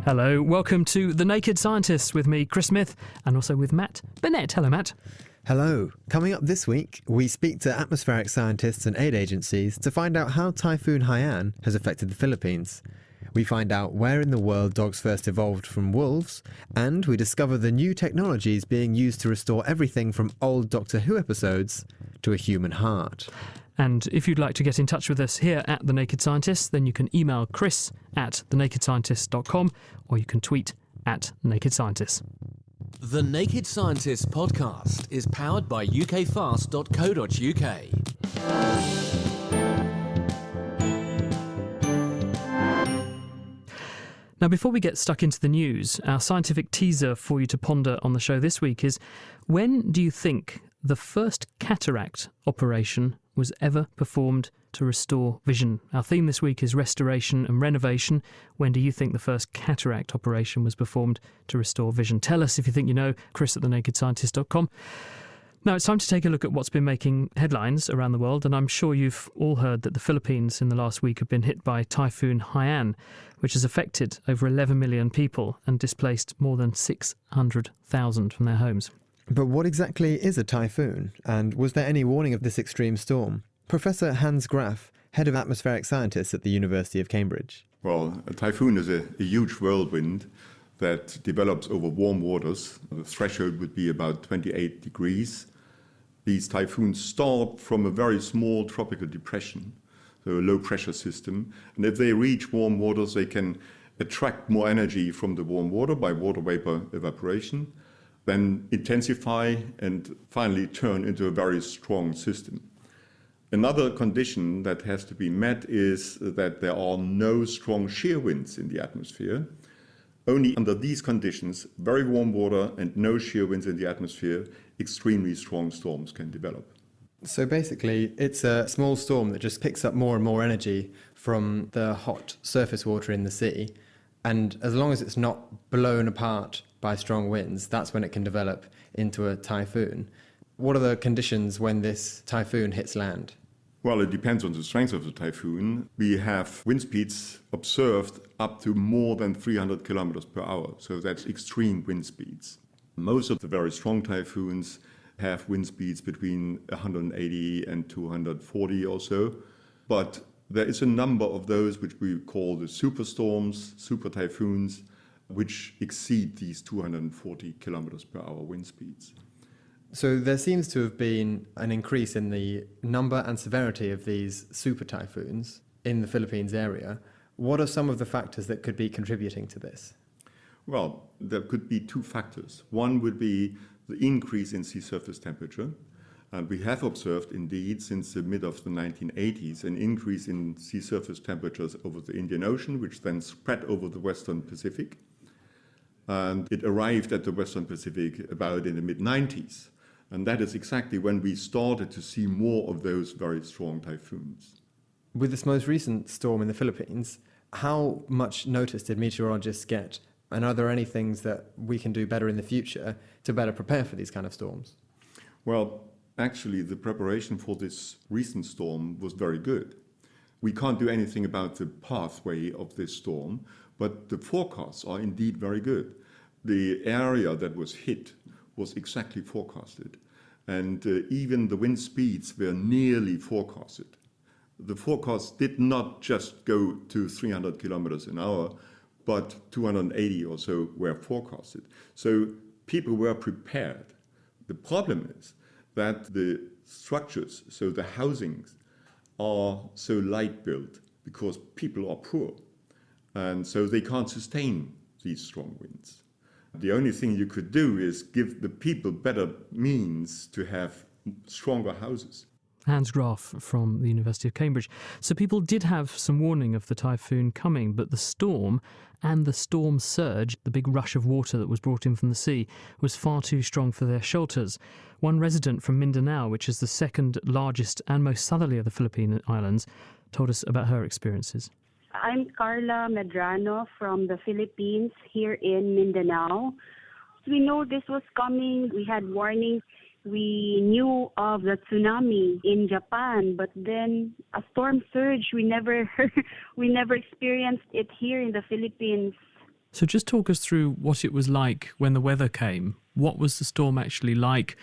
Hello, welcome to The Naked Scientists with me, Chris Smith, and also with Matt Burnett. Hello, Matt. Hello. Coming up this week, we speak to atmospheric scientists and aid agencies to find out how Typhoon Haiyan has affected the Philippines. We find out where in the world dogs first evolved from wolves, and we discover the new technologies being used to restore everything from old Doctor Who episodes to a human heart. And if you'd like to get in touch with us here at The Naked Scientists, then you can email chris@thenakedscientists.com or you can tweet @nakedscientists. The Naked Scientists podcast is powered by ukfast.co.uk. Now, before we get stuck into the news, our scientific teaser for you to ponder on the show this week is, when do you think the first cataract operation was ever performed to restore vision? Our theme this week is restoration and renovation. When do you think the first cataract operation was performed to restore vision? Tell us if you think you know, chris@thenakedscientist.com. Now, it's time to take a look at what's been making headlines around the world, and I'm sure you've all heard that the Philippines in the last week have been hit by Typhoon Haiyan, which has affected over 11 million people and displaced more than 600,000 from their homes. But what exactly is a typhoon, and was there any warning of this extreme storm? Professor Hans Graf, head of atmospheric scientists at the University of Cambridge. Well, a typhoon is a huge whirlwind that develops over warm waters. The threshold would be about 28 degrees. These typhoons start from a very small tropical depression, so a low-pressure system. And if they reach warm waters, they can attract more energy from the warm water by water vapor evaporation, then intensify and finally turn into a very strong system. Another condition that has to be met is that there are no strong shear winds in the atmosphere. Only under these conditions, very warm water and no shear winds in the atmosphere, extremely strong storms can develop. So basically, it's a small storm that just picks up more and more energy from the hot surface water in the sea. And as long as it's not blown apart by strong winds, that's when it can develop into a typhoon. What are the conditions when this typhoon hits land? Well, it depends on the strength of the typhoon. We have wind speeds observed up to more than 300 kilometers per hour. So that's extreme wind speeds. Most of the very strong typhoons have wind speeds between 180 and 240 or so. But there is a number of those which we call the superstorms, super typhoons, which exceed these 240 kilometers per hour wind speeds. So there seems to have been an increase in the number and severity of these super typhoons in the Philippines area. What are some of the factors that could be contributing to this? Well, there could be two factors. One would be the increase in sea surface temperature. And we have observed, indeed, since the mid of the 1980s, an increase in sea surface temperatures over the Indian Ocean, which then spread over the Western Pacific. And it arrived at the Western Pacific about in the mid-90s. And that is exactly when we started to see more of those very strong typhoons. With this most recent storm in the Philippines, how much notice did meteorologists get? And are there any things that we can do better in the future to better prepare for these kind of storms? Well, actually, the preparation for this recent storm was very good. We can't do anything about the pathway of this storm, but the forecasts are indeed very good. The area that was hit was exactly forecasted, and even the wind speeds were nearly forecasted. The forecast did not just go to 300 kilometers an hour, but 280 or so were forecasted. So people were prepared. The problem is that the structures, so the housings, are so light built because people are poor. And so they can't sustain these strong winds. The only thing you could do is give the people better means to have stronger houses. Hans Graf from the University of Cambridge. So people did have some warning of the typhoon coming, but the storm and the storm surge, the big rush of water that was brought in from the sea, was far too strong for their shelters. One resident from Mindanao, which is the second largest and most southerly of the Philippine islands, told us about her experiences. I'm Carla Medrano from the Philippines here in Mindanao. We know this was coming. We had warnings. We knew of the tsunami in Japan, but then a storm surge, we never experienced it here in the Philippines. So just talk us through what it was like when the weather came. What was the storm actually like?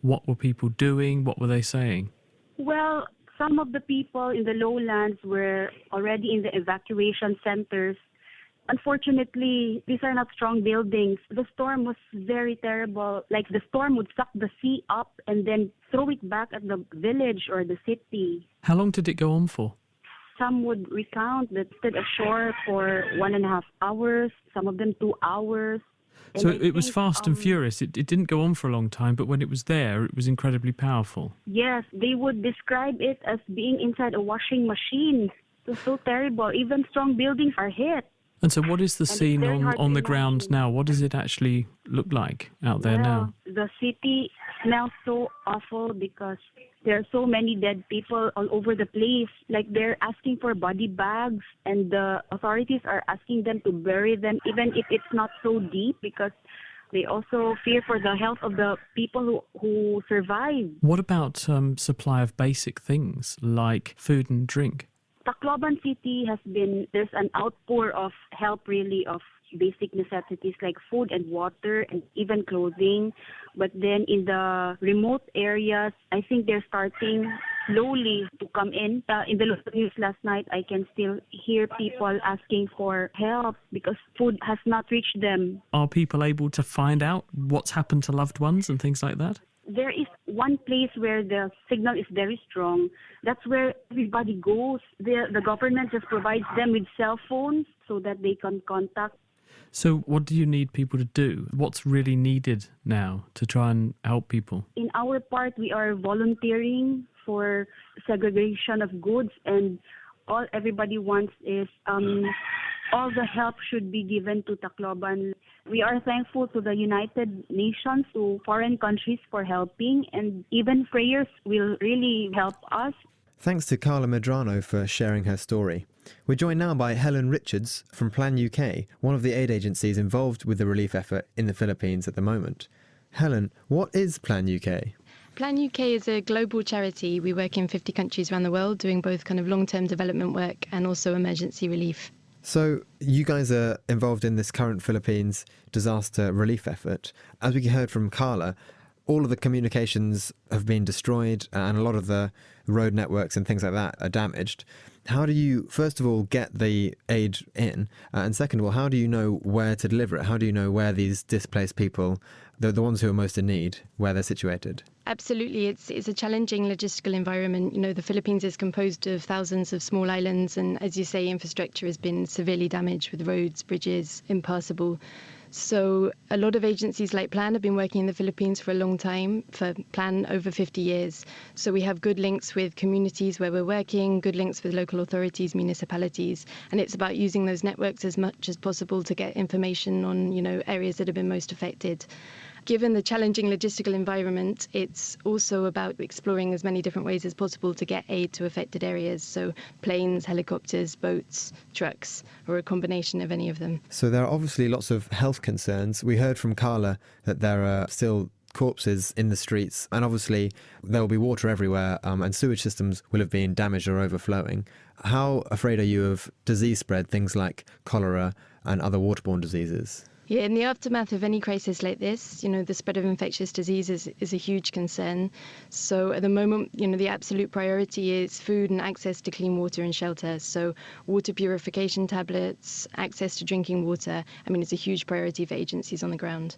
What were people doing? What were they saying? Well, some of the people in the lowlands were already in the evacuation centers. Unfortunately, these are not strong buildings. The storm was very terrible. Like the storm would suck the sea up and then throw it back at the village or the city. How long did it go on for? Some would recount that stayed ashore for 1.5 hours, some of them 2 hours. So And I it was think, fast and furious. It didn't go on for a long time, but when it was there, it was incredibly powerful. Yes, they would describe it as being inside a washing machine. It was so terrible. Even strong buildings are hit. And so what is the it's scene very hard on to the ground imagine. now? What does it actually look like out there now? The city smells so awful because there are so many dead people all over the place. Like they're asking for body bags and the authorities are asking them to bury them even if it's not so deep because they also fear for the health of the people who survive. What about supply of basic things like food and drink? Tacloban City there's an outpour of help really of basic necessities like food and water and even clothing. But then in the remote areas, I think they're starting slowly to come in. In the local news last night, I can still hear people asking for help because food has not reached them. Are people able to find out what's happened to loved ones and things like that? There is one place where the signal is very strong. That's where everybody goes. The government just provides them with cell phones so that they can contact. So what do you need people to do? What's really needed now to try and help people? In our part, we are volunteering for segregation of goods, and all everybody wants is all the help should be given to Tacloban. We are thankful to the United Nations, to foreign countries for helping, and even prayers will really help us. Thanks to Carla Medrano for sharing her story. We're joined now by Helen Richards from Plan UK, one of the aid agencies involved with the relief effort in the Philippines at the moment. Helen, what is Plan UK? Plan UK is a global charity. We work in 50 countries around the world doing both kind of long-term development work and also emergency relief. So you guys are involved in this current Philippines disaster relief effort. As we heard from Carla, all of the communications have been destroyed and a lot of the road networks and things like that are damaged. How do you, first of all, get the aid in? And second of all, how do you know where to deliver it? How do you know where these displaced people, the ones who are most in need, where they're situated? Absolutely. It's a challenging logistical environment. You know, the Philippines is composed of thousands of small islands. And as you say, infrastructure has been severely damaged with roads, bridges, impassable. So a lot of agencies like Plan have been working in the Philippines for a long time, for Plan over 50 years. So we have good links with communities where we're working, good links with local authorities, municipalities. And it's about using those networks as much as possible to get information on, you know, areas that have been most affected. Given the challenging logistical environment, it's also about exploring as many different ways as possible to get aid to affected areas. So planes, helicopters, boats, trucks, or a combination of any of them. So there are obviously lots of health concerns. We heard from Carla that there are still corpses in the streets, and obviously there will be water everywhere, and sewage systems will have been damaged or overflowing. How afraid are you of disease spread, things like cholera and other waterborne diseases? Yeah, in the aftermath of any crisis like this, you know, the spread of infectious diseases is a huge concern. So at the moment, you know, the absolute priority is food and access to clean water and shelter. So water purification tablets, access to drinking water, I mean, it's a huge priority for agencies on the ground.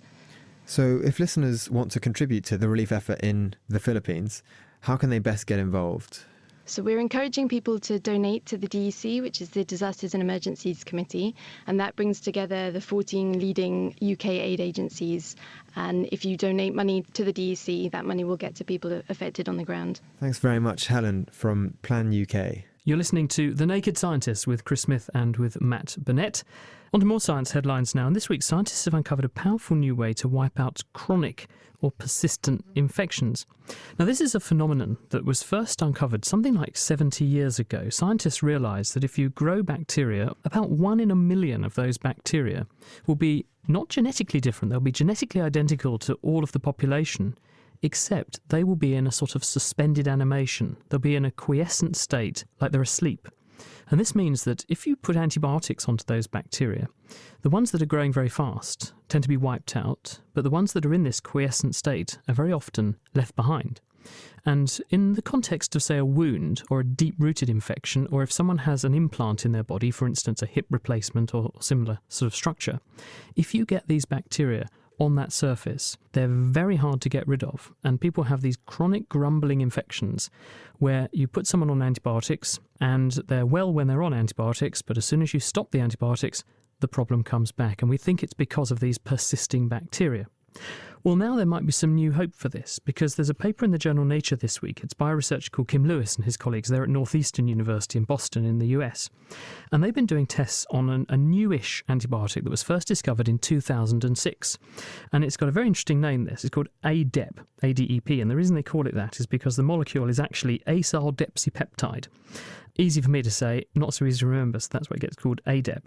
So if listeners want to contribute to the relief effort in the Philippines, how can they best get involved? So we're encouraging people to donate to the DEC, which is the Disasters and Emergencies Committee, and that brings together the 14 leading UK aid agencies. And if you donate money to the DEC, that money will get to people affected on the ground. Thanks very much, Helen, from Plan UK. You're listening to The Naked Scientists with Chris Smith and with Matt Burnett. On to more science headlines now. And this week, scientists have uncovered a powerful new way to wipe out chronic or persistent infections. Now, this is a phenomenon that was first uncovered something like 70 years ago. Scientists realised that if you grow bacteria, about 1 in a million of those bacteria will be not genetically different, they'll be genetically identical to all of the population, except they will be in a sort of suspended animation. They'll be in a quiescent state, like they're asleep. And this means that if you put antibiotics onto those bacteria, the ones that are growing very fast tend to be wiped out, but the ones that are in this quiescent state are very often left behind. And in the context of, say, a wound or a deep-rooted infection, or if someone has an implant in their body, for instance, a hip replacement or similar sort of structure, if you get these bacteria on that surface, they're very hard to get rid of. And people have these chronic grumbling infections where you put someone on antibiotics and they're well when they're on antibiotics, but as soon as you stop the antibiotics, the problem comes back. And we think it's because of these persisting bacteria. Well, now there might be some new hope for this, because there's a paper in the journal Nature this week. It's by a researcher called Kim Lewis and his colleagues. They're at Northeastern University in Boston in the US. And they've been doing tests on a newish antibiotic that was first discovered in 2006. And it's got a very interesting name, this. It's called ADEP, ADEP. And the reason they call it that is because the molecule is actually acyl-depsipeptide. Easy for me to say, not so easy to remember, so that's why it gets called ADEP.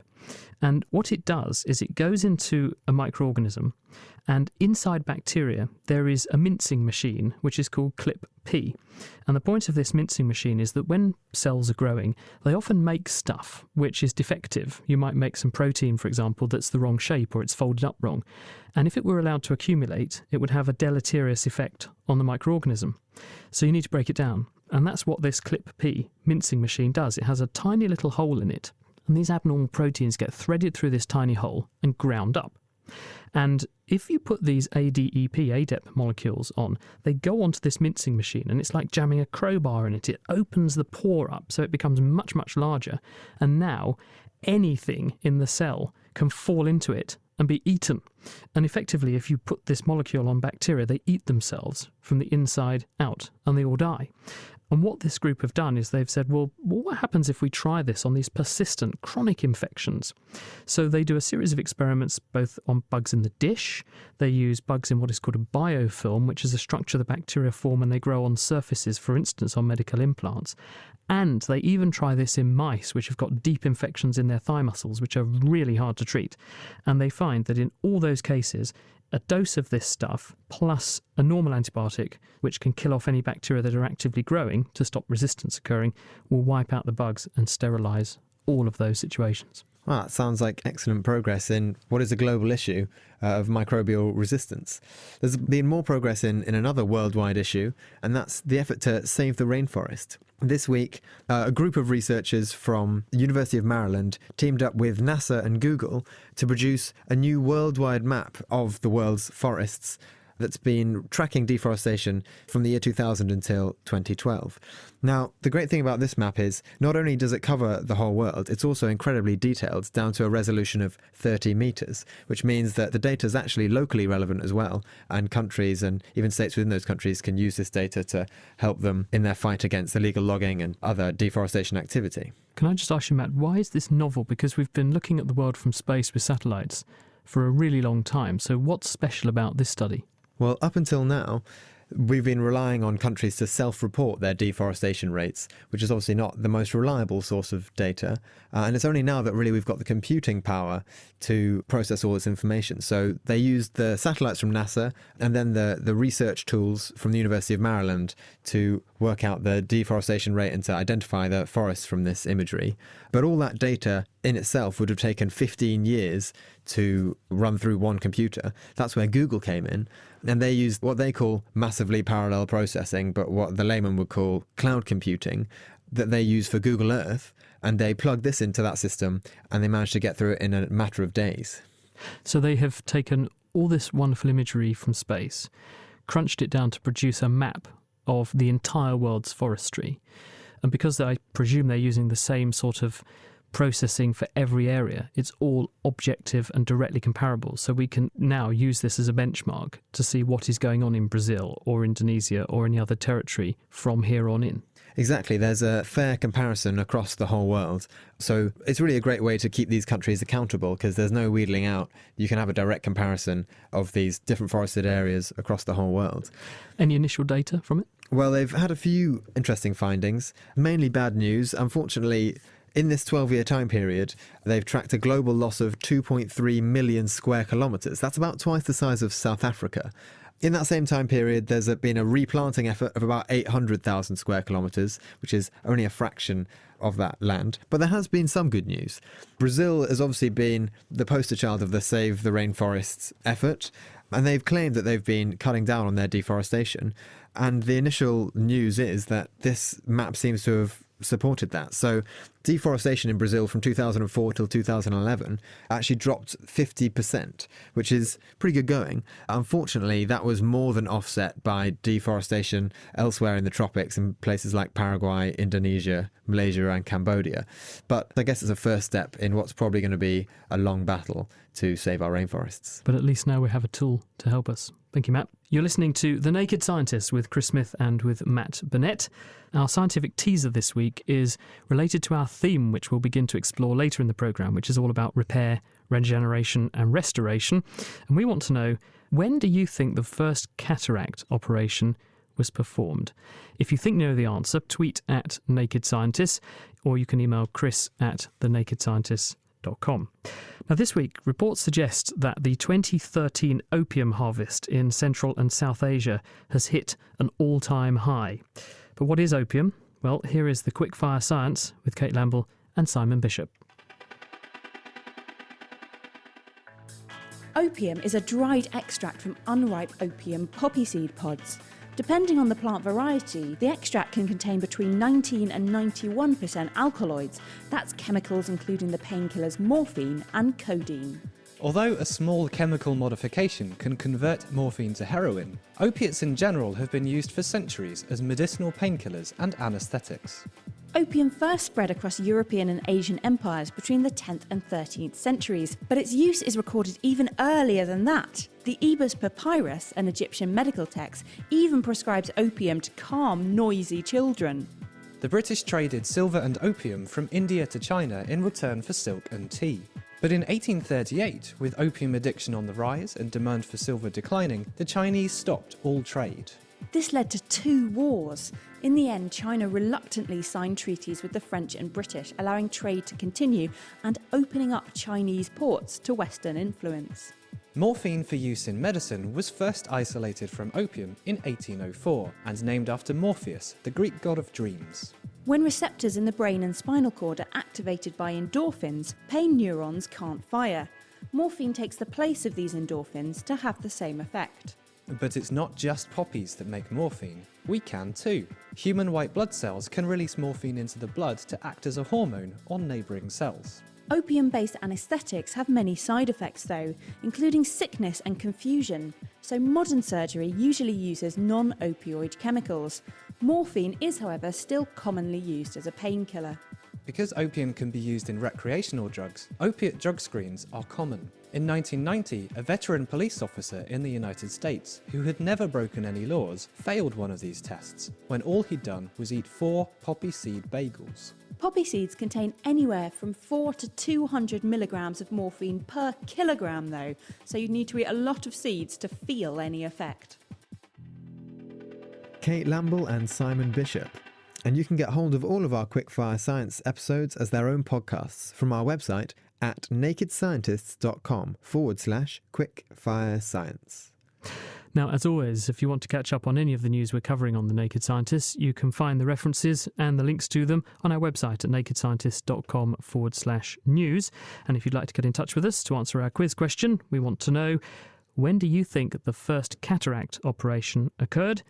And what it does is it goes into a microorganism, and inside bacteria there is a mincing machine which is called ClipP. And the point of this mincing machine is that when cells are growing, they often make stuff which is defective. You might make some protein, for example, that's the wrong shape or it's folded up wrong. And if it were allowed to accumulate, it would have a deleterious effect on the microorganism. So you need to break it down. And that's what this ClipP mincing machine does. It has a tiny little hole in it, and these abnormal proteins get threaded through this tiny hole and ground up. And if you put these ADEP molecules on, they go onto this mincing machine, and it's like jamming a crowbar in it. It opens the pore up so it becomes much, much larger. And now anything in the cell can fall into it and be eaten. And effectively, if you put this molecule on bacteria, they eat themselves from the inside out, and they all die. And what this group have done is they've said, well, what happens if we try this on these persistent chronic infections? So they do a series of experiments both on bugs in the dish. They use bugs in what is called a biofilm, which is a structure the bacteria form and they grow on surfaces, for instance, on medical implants. And they even try this in mice, which have got deep infections in their thigh muscles, which are really hard to treat. And they find that in all those cases, a dose of this stuff plus a normal antibiotic, which can kill off any bacteria that are actively growing to stop resistance occurring, will wipe out the bugs and sterilise all of those situations. Wow, that sounds like excellent progress in what is a global issue of microbial resistance. There's been more progress in another worldwide issue, and that's the effort to save the rainforest. This week, a group of researchers from the University of Maryland teamed up with NASA and Google to produce a new worldwide map of the world's forests that's been tracking deforestation from the year 2000 until 2012. Now, the great thing about this map is not only does it cover the whole world, it's also incredibly detailed, down to a resolution of 30 meters, which means that the data is actually locally relevant as well, and countries and even states within those countries can use this data to help them in their fight against illegal logging and other deforestation activity. Can I just ask you, Matt, why is this novel? Because we've been looking at the world from space with satellites for a really long time, so what's special about this study? Well, up until now, we've been relying on countries to self-report their deforestation rates, which is obviously not the most reliable source of data. And it's only now that really we've got the computing power to process all this information. So they used the satellites from NASA and then the research tools from the University of Maryland to work out the deforestation rate and to identify the forests from this imagery. But all that data in itself would have taken 15 years to run through one computer. That's where Google came in. And they used what they call massively parallel processing, but what the layman would call cloud computing, that they use for Google Earth. And they plugged this into that system and they managed to get through it in a matter of days. So they have taken all this wonderful imagery from space, crunched it down to produce a map of the entire world's forestry. And because I presume they're using the same sort of processing for every area, it's all objective and directly comparable. So we can now use this as a benchmark to see what is going on in Brazil or Indonesia or any other territory from here on in. Exactly. There's a fair comparison across the whole world. So it's really a great way to keep these countries accountable because there's no wheedling out. You can have a direct comparison of these different forested areas across the whole world. Any initial data from it? Well, they've had a few interesting findings, mainly bad news. Unfortunately, in this 12-year time period, they've tracked a global loss of 2.3 million square kilometres. That's about twice the size of South Africa. In that same time period, there's been a replanting effort of about 800,000 square kilometres, which is only a fraction of that land. But there has been some good news. Brazil has obviously been the poster child of the Save the Rainforests effort, and they've claimed that they've been cutting down on their deforestation. And the initial news is that this map seems to have supported that. So deforestation in Brazil from 2004 till 2011 actually dropped 50%, which is pretty good going. Unfortunately, that was more than offset by deforestation elsewhere in the tropics in places like Paraguay, Indonesia, Malaysia and Cambodia. But I guess it's a first step in what's probably going to be a long battle to save our rainforests. But at least now we have a tool to help us. Thank you, Matt. You're listening to The Naked Scientists with Chris Smith and with Matt Burnett. Our scientific teaser this week is related to our theme, which we'll begin to explore later in the programme, which is all about repair, regeneration and restoration. And we want to know, when do you think the first cataract operation was performed? If you think you know the answer, tweet at Naked Scientists, or you can email chris@thenakedscientists.com. Now this week, reports suggest that the 2013 opium harvest in Central and South Asia has hit an all-time high. But what is opium? Well, here is the Quickfire Science with Kate Lamble and Simon Bishop. Opium is a dried extract from unripe opium poppy seed pods. Depending on the plant variety, the extract can contain between 19 and 91% alkaloids. That's chemicals including the painkillers morphine and codeine. Although a small chemical modification can convert morphine to heroin, opiates in general have been used for centuries as medicinal painkillers and anaesthetics. Opium first spread across European and Asian empires between the 10th and 13th centuries, but its use is recorded even earlier than that. The Ebers Papyrus, an Egyptian medical text, even prescribes opium to calm noisy children. The British traded silver and opium from India to China in return for silk and tea. But in 1838, with opium addiction on the rise and demand for silver declining, the Chinese stopped all trade. This led to 2 wars. In the end, China reluctantly signed treaties with the French and British, allowing trade to continue and opening up Chinese ports to Western influence. Morphine for use in medicine was first isolated from opium in 1804 and named after Morpheus, the Greek god of dreams. When receptors in the brain and spinal cord are activated by endorphins, pain neurons can't fire. Morphine takes the place of these endorphins to have the same effect. But it's not just poppies that make morphine. We can too. Human white blood cells can release morphine into the blood to act as a hormone on neighbouring cells. Opium-based anaesthetics have many side effects though, including sickness and confusion, so modern surgery usually uses non-opioid chemicals. Morphine is, however, still commonly used as a painkiller. Because opium can be used in recreational drugs, opiate drug screens are common. In 1990, a veteran police officer in the United States, who had never broken any laws, failed one of these tests, when all he'd done was eat 4 poppy seed bagels. Poppy seeds contain anywhere from 4 to 200 milligrams of morphine per kilogram though, so you'd need to eat a lot of seeds to feel any effect. Kate Lamble and Simon Bishop. And you can get hold of all of our Quickfire Science episodes as their own podcasts from our website at nakedscientists.com/quickfirescience. Now, as always, if you want to catch up on any of the news we're covering on The Naked Scientists, you can find the references and the links to them on our website at nakedscientists.com/news. And if you'd like to get in touch with us to answer our quiz question, we want to know, when do you think the first cataract operation occurred?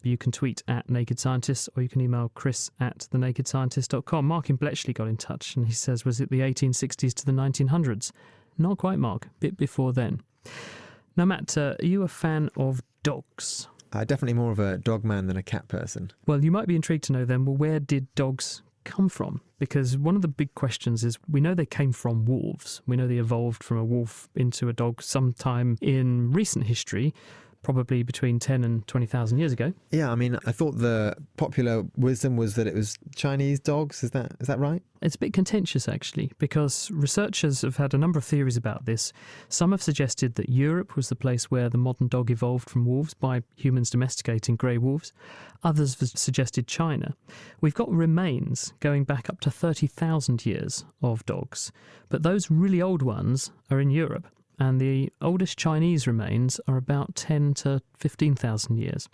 You can tweet at Naked Scientists, or you can email chris@thenakedscientist.com. Mark in Bletchley got in touch and he says, was it the 1860s to the 1900s? Not quite, Mark. Bit before then. Now, Matt, are you a fan of dogs? Definitely more of a dog man than a cat person. Well, you might be intrigued to know then, well, where did dogs come from? Because one of the big questions is, we know they came from wolves. We know they evolved from a wolf into a dog sometime in recent history, probably between 10 and 20,000 years ago. Yeah, I mean, I thought the popular wisdom was that it was Chinese dogs. Is that right? It's a bit contentious, actually, because researchers have had a number of theories about this. Some have suggested that Europe was the place where the modern dog evolved from wolves by humans domesticating grey wolves. Others have suggested China. We've got remains going back up to 30,000 years of dogs, but those really old ones are in Europe. and the oldest Chinese remains are about 10 to 15,000 years.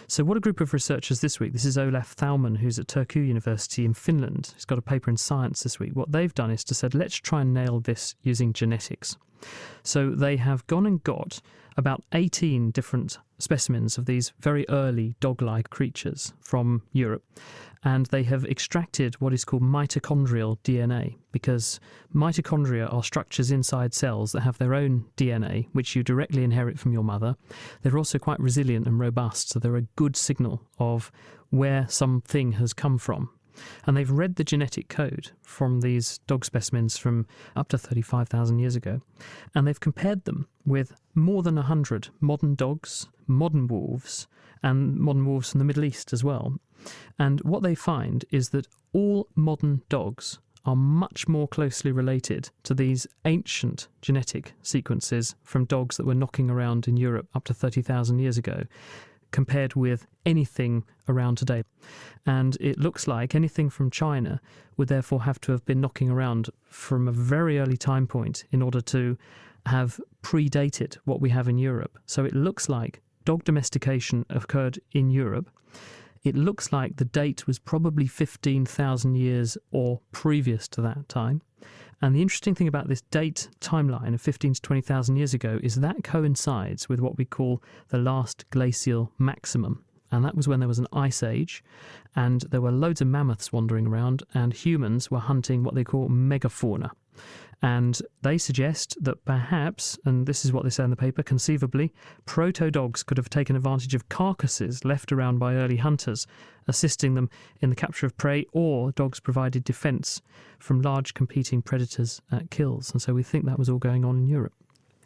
So what a group of researchers this week, this is Olaf Thaumann, who's at Turku University in Finland. He's got a paper in Science this week. What they've done is to said, let's try and nail this using genetics. So they have gone and got about 18 different specimens of these very early dog-like creatures from Europe, and they have extracted what is called mitochondrial DNA, because mitochondria are structures inside cells that have their own DNA, which you directly inherit from your mother. They're also quite resilient and robust, so they're a good signal of where something has come from. And they've read the genetic code from these dog specimens from up to 35,000 years ago, and they've compared them with more than 100 modern dogs, modern wolves, and modern wolves from the Middle East as well. And what they find is that all modern dogs are much more closely related to these ancient genetic sequences from dogs that were knocking around in Europe up to 30,000 years ago, compared with anything around today. And it looks like anything from China would therefore have to have been knocking around from a very early time point in order to have predated what we have in Europe. So it looks like dog domestication occurred in Europe. It looks like the date was probably 15,000 years or previous to that time. And the interesting thing about this date timeline of 15 to 20,000 years ago is that coincides with what we call the last glacial maximum. And that was when there was an ice age, and there were loads of mammoths wandering around, and humans were hunting what they call megafauna. And they suggest that perhaps, and this is what they say in the paper, conceivably, proto-dogs could have taken advantage of carcasses left around by early hunters, assisting them in the capture of prey, or dogs provided defence from large competing predators at kills. And so we think that was all going on in Europe.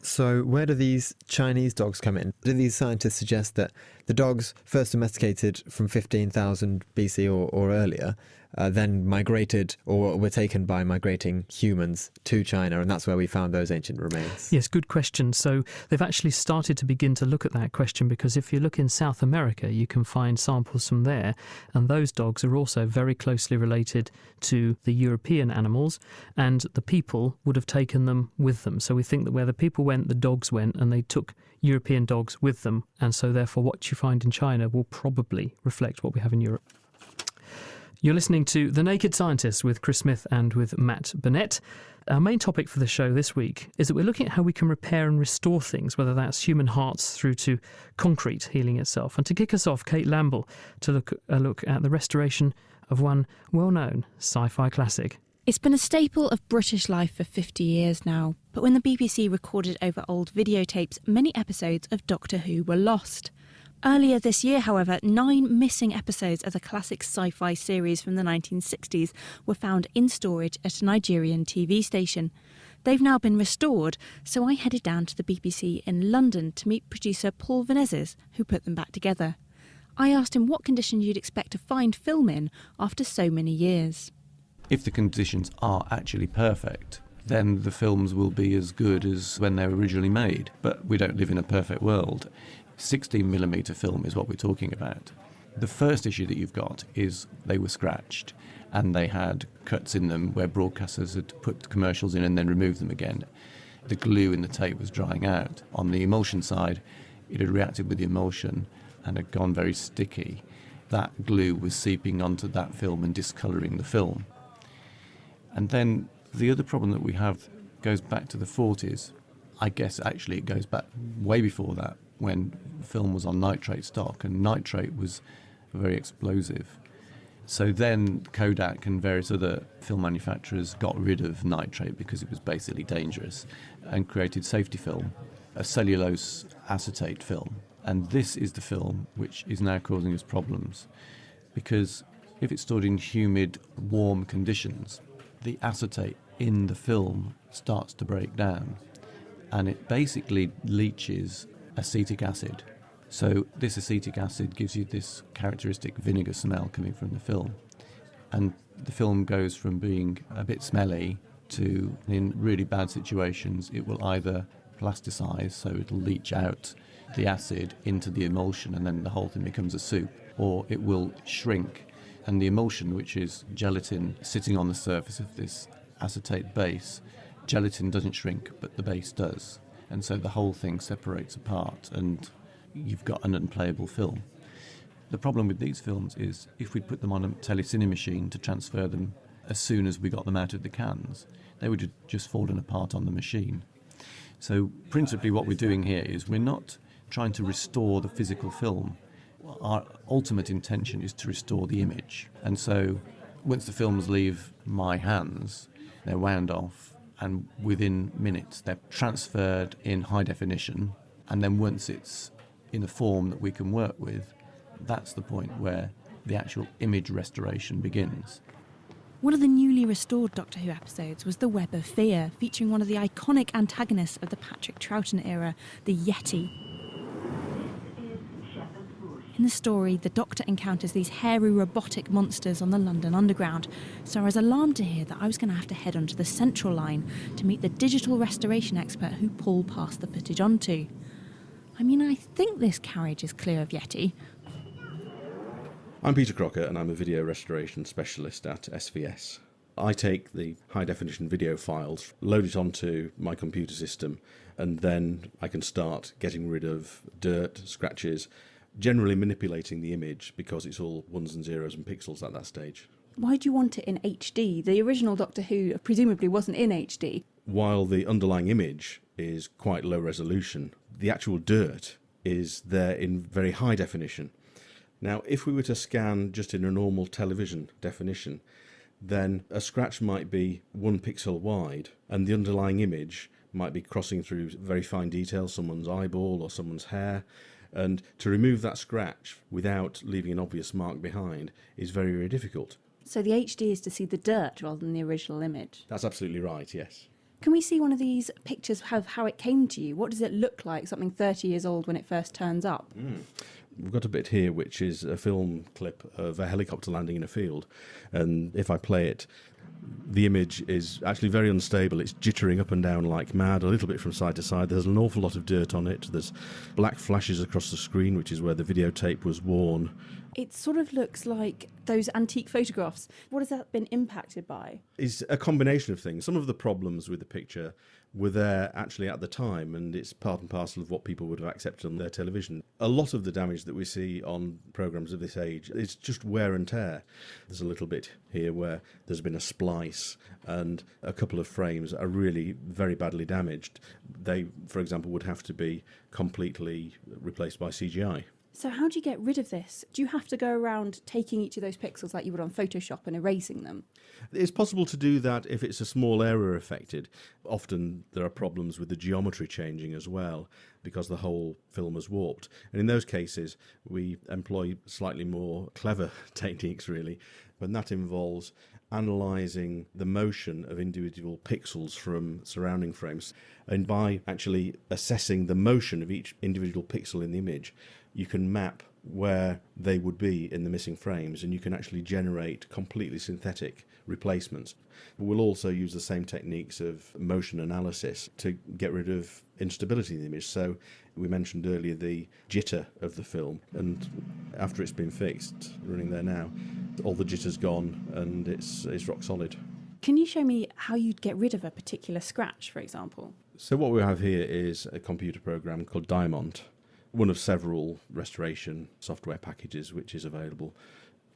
So where do these Chinese dogs come in? Do these scientists suggest that the dogs first domesticated from 15,000 BC or earlier, then migrated or were taken by migrating humans to China, and that's where we found those ancient remains? Yes, good question. So they've actually started to begin to look at that question, because if you look in South America, you can find samples from there, and those dogs are also very closely related to the European animals, and the people would have taken them with them. So we think that where the people went, the dogs went, and they took European dogs with them, and so therefore what you find in China will probably reflect what we have in Europe. You're listening to The Naked Scientists with Chris Smith and with Matt Burnett. Our main topic for the show this week is that we're looking at how we can repair and restore things, whether that's human hearts through to concrete healing itself. And to kick us off, Kate Lamble to look at the restoration of one well-known sci-fi classic. It's been a staple of British life for 50 years now, but when the BBC recorded over old videotapes, many episodes of Doctor Who were lost. Earlier this year, however, 9 missing episodes of the classic sci-fi series from the 1960s were found in storage at a Nigerian TV station. They've now been restored, so I headed down to the BBC in London to meet producer Paul Venezes, who put them back together. I asked him what condition you'd expect to find film in after so many yees. If the conditions are actually perfect, then the films will be as good as when they were originally made. But we don't live in a perfect world. 16mm film is what we're talking about. The first issue that you've got is they were scratched, and they had cuts in them where broadcasters had put commercials in and then removed them again. The glue in the tape was drying out. On the emulsion side, it had reacted with the emulsion and had gone very sticky. That glue was seeping onto that film and discolouring the film. And then the other problem that we have goes back to the 40s. I guess actually it goes back way before that, when film was on nitrate stock, and nitrate was very explosive. So then Kodak and various other film manufacturers got rid of nitrate because it was basically dangerous, and created safety film, a cellulose acetate film. And this is the film which is now causing us problems, because if it's stored in humid, warm conditions, the acetate in the film starts to break down, and it basically leaches acetic acid. So this acetic acid gives you this characteristic vinegar smell coming from the film. And the film goes from being a bit smelly to, in really bad situations, it will either plasticize, so it'll leach out the acid into the emulsion and then the whole thing becomes a soup, or it will shrink. And the emulsion, which is gelatin sitting on the surface of this acetate base, gelatin doesn't shrink, but the base does. And so the whole thing separates apart and you've got an unplayable film. The problem with these films is if we'd put them on a telecine machine to transfer them as soon as we got them out of the cans, they would have just fallen apart on the machine. So principally what we're doing here is we're not trying to restore the physical film. Our ultimate intention is to restore the image. And so once the films leave my hands, they're wound off, and within minutes they're transferred in high definition, and then once it's in a form that we can work with, that's the point where the actual image restoration begins. One of the newly restored Doctor Who episodes was The Web of Fear, featuring one of the iconic antagonists of the Patrick Troughton era, the Yeti. In the story, the Doctor encounters these hairy robotic monsters on the London Underground, so I was alarmed to hear that I was going to have to head onto the Central Line to meet the digital restoration expert who Paul passed the footage on to. I mean, I think this carriage is clear of Yeti. I'm Peter Crocker and I'm a video restoration specialist at SVS. I take the high-definition video files, load it onto my computer system, and then I can start getting rid of dirt, scratches, generally manipulating the image because it's all ones and zeros and pixels at that stage. Why do you want it in HD? The original Doctor Who presumably wasn't in HD. While the underlying image is quite low resolution, the actual dirt is there in very high definition. Now, if we were to scan just in a normal television definition, then a scratch might be 1 pixel wide and the underlying image might be crossing through very fine detail, someone's eyeball or someone's hair. And to remove that scratch without leaving an obvious mark behind is very, very difficult. So the HD is to see the dirt rather than the original image? That's absolutely right, yes. Can we see one of these pictures of how it came to you? What does it look like, something 30 years old when it first turns up? We've got a bit here which is a film clip of a helicopter landing in a field, and if I play it, the image is actually very unstable. It's jittering up and down like mad, a little bit from side to side. There's an awful lot of dirt on it. There's black flashes across the screen, which is where the videotape was worn. It sort of looks like those antique photographs. What has that been impacted by? It's a combination of things. Some of the problems with the picture were there actually at the time, and it's part and parcel of what people would have accepted on their television. A lot of the damage that we see on programmes of this age is just wear and tear. There's a little bit here where there's been a splice and a couple of frames are really very badly damaged. They, for example, would have to be completely replaced by CGI. So how do you get rid of this? Do you have to go around taking each of those pixels like you would on Photoshop and erasing them? It's possible to do that if it's a small error affected. Often there are problems with the geometry changing as well because the whole film is warped. And in those cases, we employ slightly more clever techniques, really. And that involves analysing the motion of individual pixels from surrounding frames. And by actually assessing the motion of each individual pixel in the image, you can map where they would be in the missing frames, and you can actually generate completely synthetic replacements. We'll also use the same techniques of motion analysis to get rid of instability in the image. So we mentioned earlier the jitter of the film, and after it's been fixed, running there now, all the jitter's gone and it's rock solid. Can you show me how you'd get rid of a particular scratch, for example? So what we have here is a computer program called Diamond, one of several restoration software packages which is available.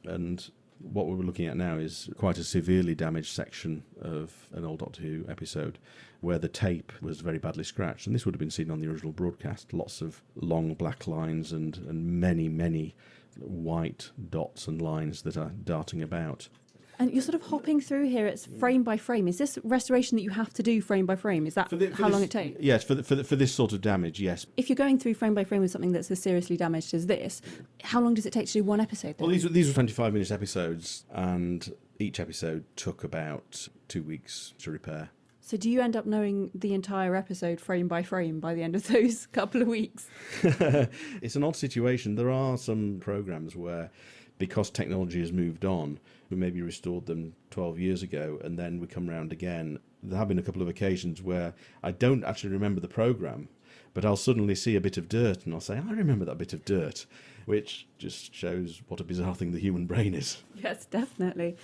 And what we're looking at now is quite a severely damaged section of an old Doctor Who episode where the tape was very badly scratched. And this would have been seen on the original broadcast. Lots of long black lines and many, many white dots and lines that are darting about. And you're sort of hopping through here, it's frame by frame. Is this restoration that you have to do frame by frame? Is that how long it takes? Yes, for this sort of damage, yes. If you're going through frame by frame with something that's as seriously damaged as this, how long does it take to do one episode then? Well, these were 25-minute episodes, and each episode took about 2 weeks to repair. So do you end up knowing the entire episode frame by frame by the end of those couple of weeks? It's an odd situation. There are some programmes where, because technology has moved on, we maybe restored them 12 years ago and then we come round again. There have been a couple of occasions where I don't actually remember the programme, but I'll suddenly see a bit of dirt and I'll say, I remember that bit of dirt, which just shows what a bizarre thing the human brain is. Yes, definitely.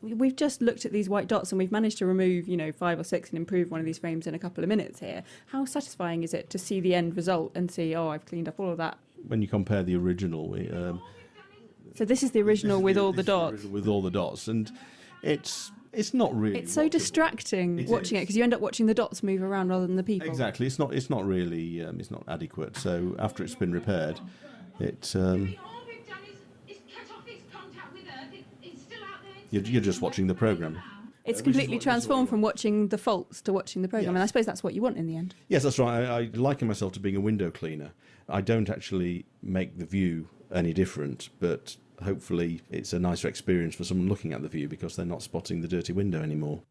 We've just looked at these white dots and we've managed to remove, 5 or 6 and improve one of these frames in a couple of minutes here. How satisfying is it to see the end result and see, I've cleaned up all of that? When you compare the original, so this is the original with all the dots. With all the dots, and it's not really. It's so distracting watching it because you end up watching the dots move around rather than the people. Exactly, it's not really it's not adequate. So after it's been repaired, it's you're just watching the programme. It's completely transformed from watching the faults to watching the programme, and I suppose that's what you want in the end. Yes, that's right. I liken myself to being a window cleaner. I don't actually make the view any different, but hopefully it's a nicer experience for someone looking at the view because they're not spotting the dirty window anymore.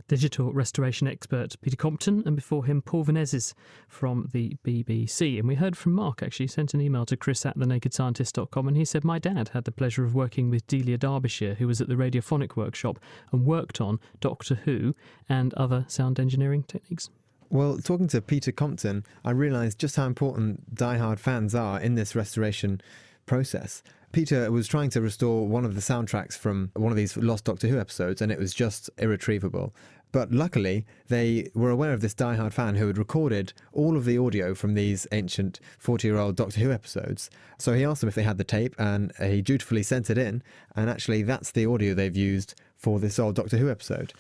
Digital restoration expert Peter Compton, and before him Paul Venezes from the BBC. And we heard from Mark, actually, sent an email to chris@thenakedscientist.com, and he said, my dad had the pleasure of working with Delia Derbyshire, who was at the Radiophonic Workshop and worked on Doctor Who and other sound engineering techniques. Well, talking to Peter Compton, I realised just how important diehard fans are in this restoration process. Peter was trying to restore one of the soundtracks from one of these lost Doctor Who episodes, and it was just irretrievable. But luckily, they were aware of this diehard fan who had recorded all of the audio from these ancient 40-year-old Doctor Who episodes. So he asked them if they had the tape, and he dutifully sent it in, and actually that's the audio they've used for this old Doctor Who episode.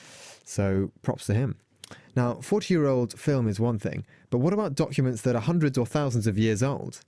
So props to him. Now, 40-year-old film is one thing, but what about documents that are hundreds or thousands of years old?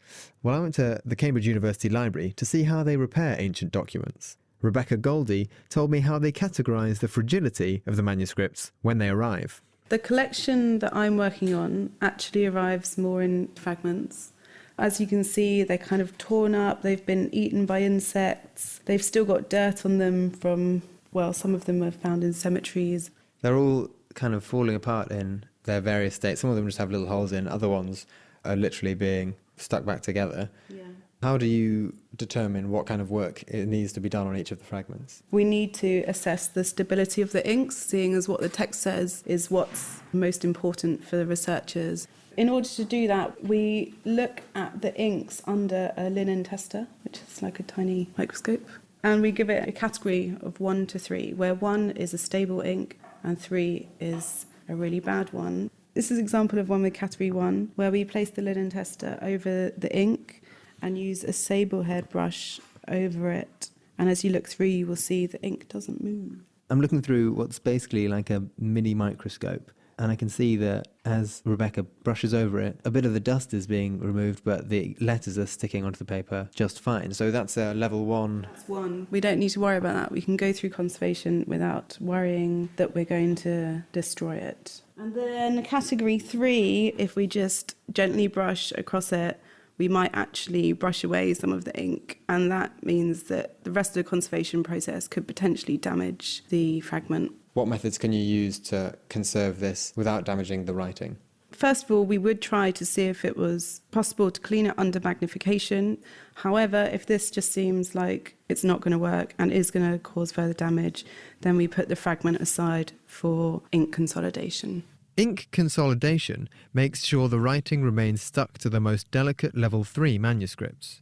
Well, I went to the Cambridge University Library to see how they repair ancient documents. Rebecca Goldie told me how they categorise the fragility of the manuscripts when they arrive. The collection that I'm working on actually arrives more in fragments. As you can see, they're kind of torn up, they've been eaten by insects, they've still got dirt on them from, some of them are found in cemeteries. They're all kind of falling apart in their various states. Some of them just have little holes in, other ones are literally being stuck back together. Yeah. How do you determine what kind of work it needs to be done on each of the fragments? We need to assess the stability of the inks, seeing as what the text says is what's most important for the researchers. In order to do that, we look at the inks under a linen tester, which is like a tiny microscope, and we give it a category of 1 to 3, where 1 is a stable ink and 3 is a really bad one. This is an example of one with category 1, where we place the linen tester over the ink and use a sable head brush over it. And as you look through, you will see the ink doesn't move. I'm looking through what's basically like a mini microscope, and I can see that as Rebecca brushes over it, a bit of the dust is being removed, but the letters are sticking onto the paper just fine. So that's a level 1. That's 1. We don't need to worry about that. We can go through conservation without worrying that we're going to destroy it. And then category 3, if we just gently brush across it, we might actually brush away some of the ink, and that means that the rest of the conservation process could potentially damage the fragment. What methods can you use to conserve this without damaging the writing? First of all, we would try to see if it was possible to clean it under magnification. However, if this just seems like it's not going to work and is going to cause further damage, then we put the fragment aside for ink consolidation. Ink consolidation makes sure the writing remains stuck to the most delicate level 3 manuscripts.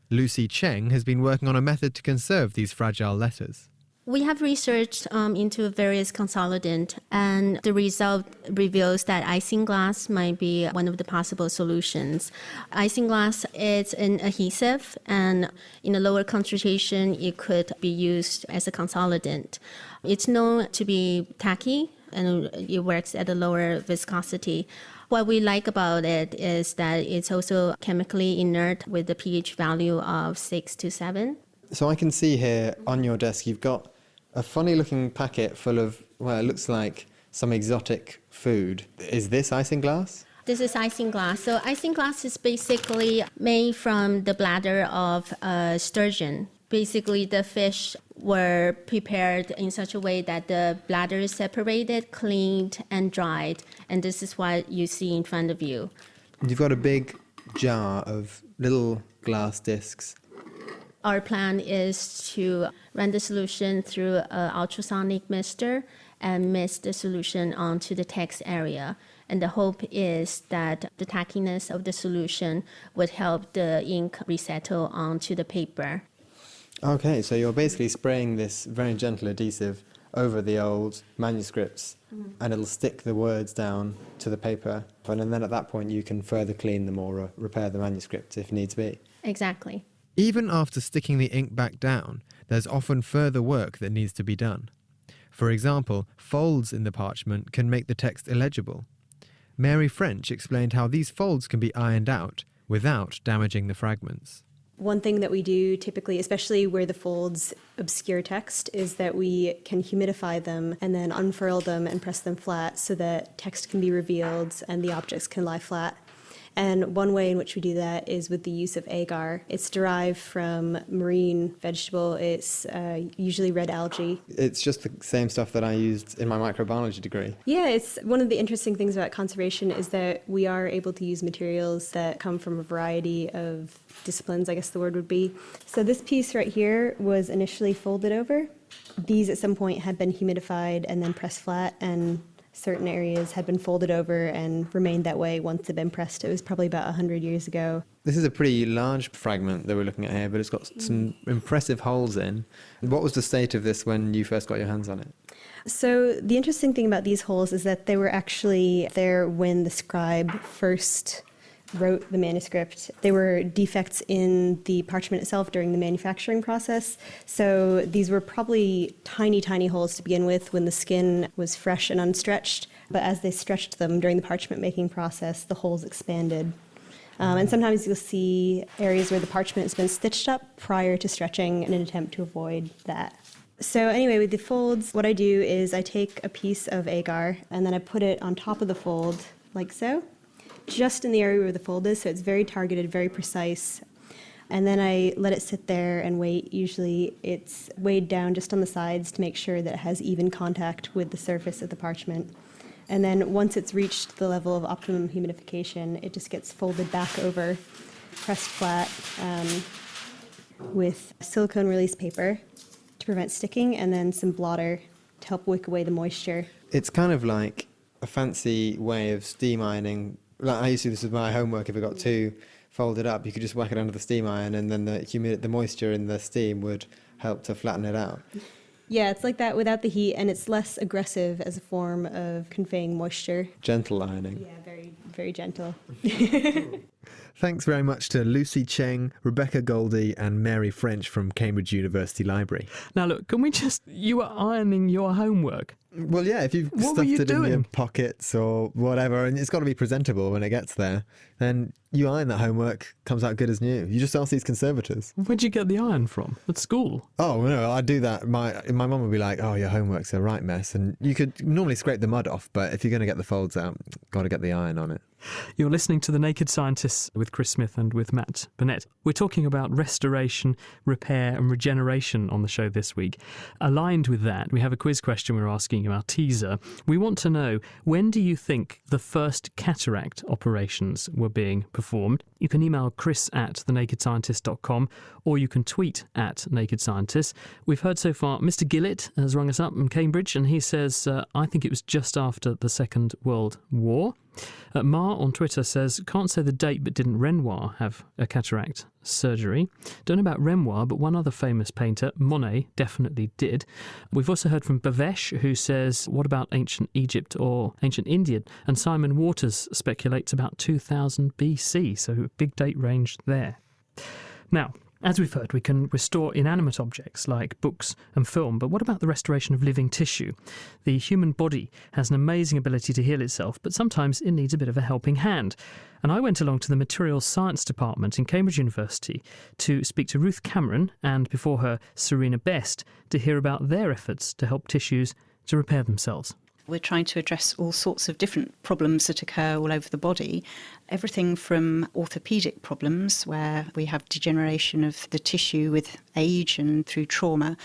Lucy Cheng has been working on a method to conserve these fragile letters. We have researched into various consolidants, and the result reveals that isinglass might be one of the possible solutions. Isinglass is an adhesive, and in a lower concentration, it could be used as a consolidant. It's known to be tacky, and it works at a lower viscosity. What we like about it is that it's also chemically inert with a pH value of 6 to 7. So I can see here on your desk you've got a funny-looking packet full of, it looks like some exotic food. Is this isinglass? This is isinglass. So isinglass is basically made from the bladder of a sturgeon. Basically, the fish were prepared in such a way that the bladder is separated, cleaned, and dried. And this is what you see in front of you. You've got a big jar of little glass discs. Our plan is to run the solution through an ultrasonic mister and mist the solution onto the text area. And the hope is that the tackiness of the solution would help the ink resettle onto the paper. Okay, so you're basically spraying this very gentle adhesive over the old manuscripts, and it'll stick the words down to the paper, and then at that point you can further clean them or repair the manuscript if needs be. Exactly. Even after sticking the ink back down, there's often further work that needs to be done. For example, folds in the parchment can make the text illegible. Mary French explained how these folds can be ironed out without damaging the fragments. One thing that we do typically, especially where the folds obscure text, is that we can humidify them and then unfurl them and press them flat so that text can be revealed and the objects can lie flat. And one way in which we do that is with the use of agar. It's derived from marine vegetable. It's usually red algae. It's just the same stuff that I used in my microbiology degree. Yeah, it's one of the interesting things about conservation is that we are able to use materials that come from a variety of disciplines, I guess the word would be. So this piece right here was initially folded over. These at some point had been humidified and then pressed flat, and certain areas had been folded over and remained that way once they'd been pressed. It was probably about 100 years ago. This is a pretty large fragment that we're looking at here, but it's got some impressive holes in. What was the state of this when you first got your hands on it? So the interesting thing about these holes is that they were actually there when the scribe first wrote the manuscript. They were defects in the parchment itself during the manufacturing process. So these were probably tiny, tiny holes to begin with when the skin was fresh and unstretched. But as they stretched them during the parchment making process, the holes expanded. And sometimes you'll see areas where the parchment has been stitched up prior to stretching in an attempt to avoid that. So anyway, with the folds, what I do is I take a piece of agar and then I put it on top of the fold like so, just in the area where the fold is, so it's very targeted, very precise. And then I let it sit there and wait. Usually it's weighed down just on the sides to make sure that it has even contact with the surface of the parchment. And then once it's reached the level of optimum humidification, it just gets folded back over, pressed flat with silicone release paper to prevent sticking, and then some blotter to help wick away the moisture. It's kind of like a fancy way of steam ironing. Like I used to do this with my homework. If it got too folded up, you could just whack it under the steam iron, and then the moisture in the steam would help to flatten it out. Yeah, it's like that without the heat, and it's less aggressive as a form of conveying moisture. Gentle ironing. Yeah, very, very gentle. Thanks very much to Lucy Cheng, Rebecca Goldie and Mary French from Cambridge University Library. Now look, you were ironing your homework. Well, yeah, if you've stuffed it in your pockets or whatever, and it's got to be presentable when it gets there, then you iron that homework, comes out good as new. You just ask these conservators. Where'd you get the iron from? At school? Oh, no, I do that. My mum would be like, oh, your homework's a right mess. And you could normally scrape the mud off, but if you're going to get the folds out, got to get the iron on it. You're listening to The Naked Scientists with Chris Smith and with Matt Burnett. We're talking about restoration, repair and regeneration on the show this week. Aligned with that, we have a quiz question we're asking you, our teaser. We want to know, when do you think the first cataract operations were being performed? You can email chris@thenakedscientist.com or you can tweet @nakedscientist. We've heard so far Mr. Gillett has rung us up from Cambridge and he says, I think it was just after the Second World War. Mar on Twitter says, can't say the date, but didn't Renoir have a cataract surgery? Don't know about Renoir, but one other famous painter, Monet, definitely did. We've also heard from Bavesh, who says, what about ancient Egypt or ancient India? And Simon Waters speculates about 2000 BC, so big date range there. Now, as we've heard, we can restore inanimate objects like books and film, but what about the restoration of living tissue? The human body has an amazing ability to heal itself, but sometimes it needs a bit of a helping hand. And I went along to the Materials Science Department in Cambridge University to speak to Ruth Cameron and, before her, Serena Best, to hear about their efforts to help tissues to repair themselves. We're trying to address all sorts of different problems that occur all over the body. Everything from orthopaedic problems, where we have degeneration of the tissue with age and through trauma,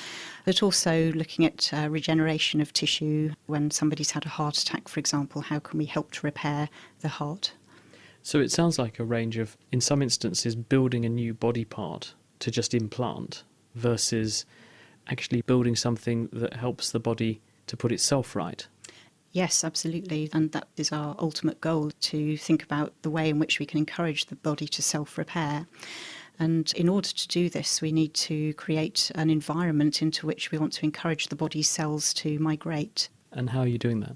but also looking at regeneration of tissue when somebody's had a heart attack, for example. How can we help to repair the heart? So it sounds like a range of, in some instances, building a new body part to just implant versus actually building something that helps the body to put itself right. Yes, absolutely. And that is our ultimate goal, to think about the way in which we can encourage the body to self-repair. And in order to do this, we need to create an environment into which we want to encourage the body's cells to migrate. And how are you doing that?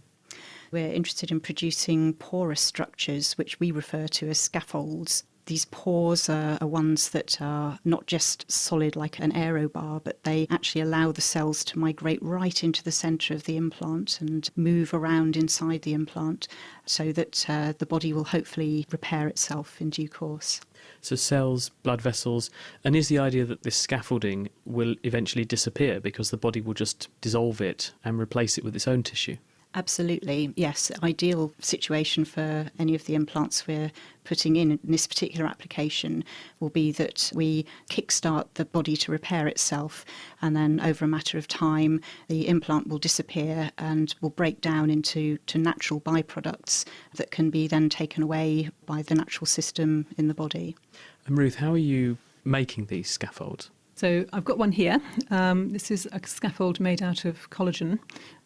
We're interested in producing porous structures, which we refer to as scaffolds. These pores are ones that are not just solid like an aerobar, but they actually allow the cells to migrate right into the centre of the implant and move around inside the implant so that the body will hopefully repair itself in due course. So cells, blood vessels, and is the idea that this scaffolding will eventually disappear because the body will just dissolve it and replace it with its own tissue? Absolutely, yes. Ideal situation for any of the implants we're putting in this particular application will be that we kickstart the body to repair itself, and then over a matter of time the implant will disappear and will break down into natural byproducts that can be then taken away by the natural system in the body. And Ruth, how are you making these scaffolds? So I've got one here. This is a scaffold made out of collagen,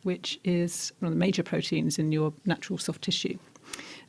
which is one of the major proteins in your natural soft tissue.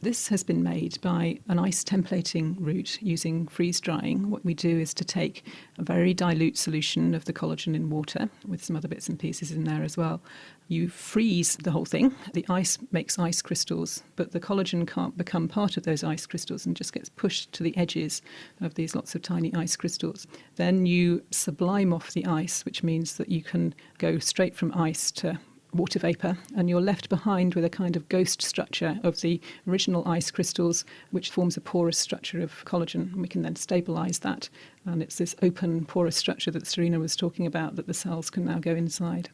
This has been made by an ice templating route using freeze drying. What we do is to take a very dilute solution of the collagen in water with some other bits and pieces in there as well. You freeze the whole thing. The ice makes ice crystals, but the collagen can't become part of those ice crystals and just gets pushed to the edges of these lots of tiny ice crystals. Then you sublime off the ice, which means that you can go straight from ice to water vapour, and you're left behind with a kind of ghost structure of the original ice crystals, which forms a porous structure of collagen. And we can then stabilise that, and it's this open porous structure that Serena was talking about that the cells can now go inside.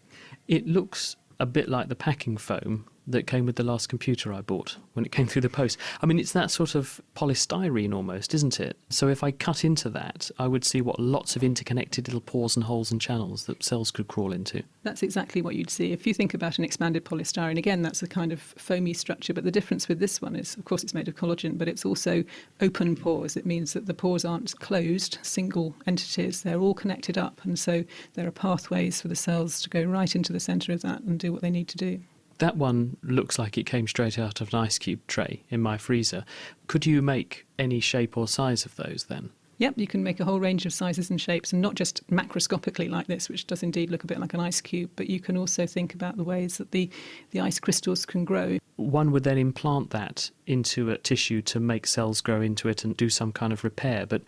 It looks a bit like the packing foam that came with the last computer I bought when it came through the post. I mean, it's that sort of polystyrene almost, isn't it? So if I cut into that, I would see lots of interconnected little pores and holes and channels that cells could crawl into. That's exactly what you'd see. If you think about an expanded polystyrene, again, that's a kind of foamy structure, but the difference with this one is, of course, it's made of collagen, but it's also open pores. It means that the pores aren't closed, single entities. They're all connected up, and so there are pathways for the cells to go right into the centre of that and do what they need to do. That one looks like it came straight out of an ice cube tray in my freezer. Could you make any shape or size of those then? Yep, you can make a whole range of sizes and shapes, and not just macroscopically like this, which does indeed look a bit like an ice cube, but you can also think about the ways that the ice crystals can grow. One would then implant that into a tissue to make cells grow into it and do some kind of repair, but